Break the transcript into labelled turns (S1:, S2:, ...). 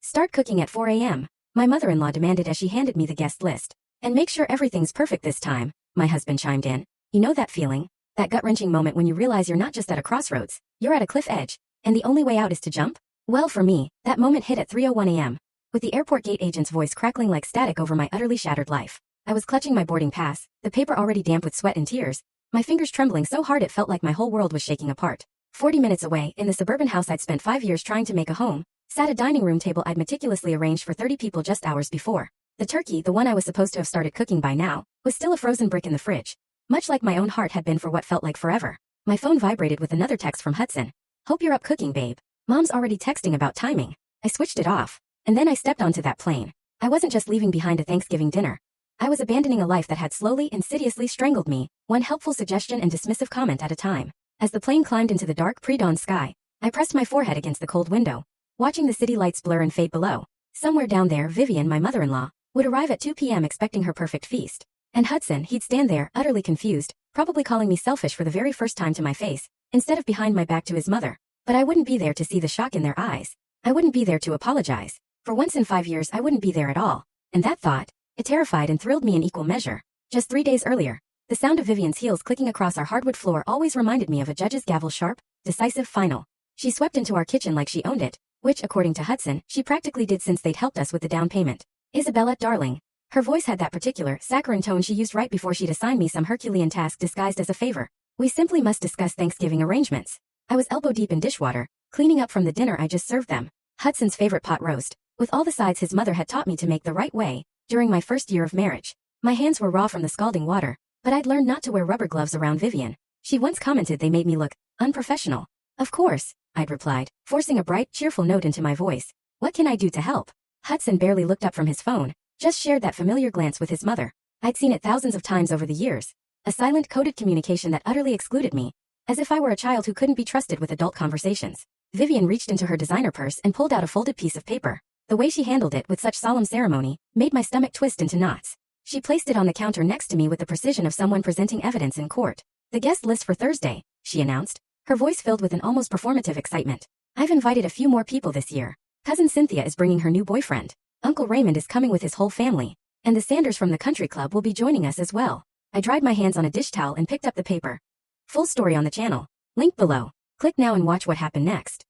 S1: Start cooking at 4 a.m., my mother-in-law demanded as she handed me the guest list. And make sure everything's perfect this time, my husband chimed in. You know that feeling? That gut-wrenching moment when you realize you're not just at a crossroads, you're at a cliff edge, and the only way out is to jump? Well, for me, that moment hit at 3:01 a.m., with the airport gate agent's voice crackling like static over my utterly shattered life. I was clutching my boarding pass, the paper already damp with sweat and tears, my fingers trembling so hard it felt like my whole world was shaking apart. 40 minutes away, in the suburban house I'd spent 5 years trying to make a home, sat a dining room table I'd meticulously arranged for 30 people just hours before. The turkey, the one I was supposed to have started cooking by now, was still a frozen brick in the fridge, much like my own heart had been for what felt like forever. My phone vibrated with another text from Hudson. Hope you're up cooking, babe. Mom's already texting about timing. I switched it off, and then I stepped onto that plane. I wasn't just leaving behind a Thanksgiving dinner. I was abandoning a life that had slowly, insidiously strangled me, one helpful suggestion and dismissive comment at a time. As the plane climbed into the dark pre-dawn sky, I pressed my forehead against the cold window, watching the city lights blur and fade below. Somewhere down there, Vivian, my mother-in-law, would arrive at 2 p.m. expecting her perfect feast. And Hudson, he'd stand there, utterly confused, probably calling me selfish for the very first time to my face, instead of behind my back to his mother. But I wouldn't be there to see the shock in their eyes. I wouldn't be there to apologize. For once in 5 years I wouldn't be there at all. And that thought, it terrified and thrilled me in equal measure. Just 3 days earlier, the sound of Vivian's heels clicking across our hardwood floor always reminded me of a judge's gavel, sharp, decisive, final. She swept into our kitchen like she owned it, which, according to Hudson, she practically did since they'd helped us with the down payment. Isabella, darling. Her voice had that particular, saccharine tone she used right before she'd assigned me some Herculean task disguised as a favor. We simply must discuss Thanksgiving arrangements. I was elbow-deep in dishwater, cleaning up from the dinner I just served them. Hudson's favorite pot roast, with all the sides his mother had taught me to make the right way, during my first year of marriage. My hands were raw from the scalding water, but I'd learned not to wear rubber gloves around Vivian. She once commented they made me look unprofessional. Of course, I'd replied, forcing a bright, cheerful note into my voice. What can I do to help? Hudson barely looked up from his phone, just shared that familiar glance with his mother. I'd seen it thousands of times over the years. A silent, coded communication that utterly excluded me, as if I were a child who couldn't be trusted with adult conversations. Vivian reached into her designer purse and pulled out a folded piece of paper. The way she handled it with such solemn ceremony made my stomach twist into knots. She placed it on the counter next to me with the precision of someone presenting evidence in court. The guest list for Thursday, she announced, her voice filled with an almost performative excitement. I've invited a few more people this year. Cousin Cynthia is bringing her new boyfriend. Uncle Raymond is coming with his whole family. And the Sanders from the country club will be joining us as well. I dried my hands on a dish towel and picked up the paper. Full story on the channel. Link below. Click now and watch what happened next.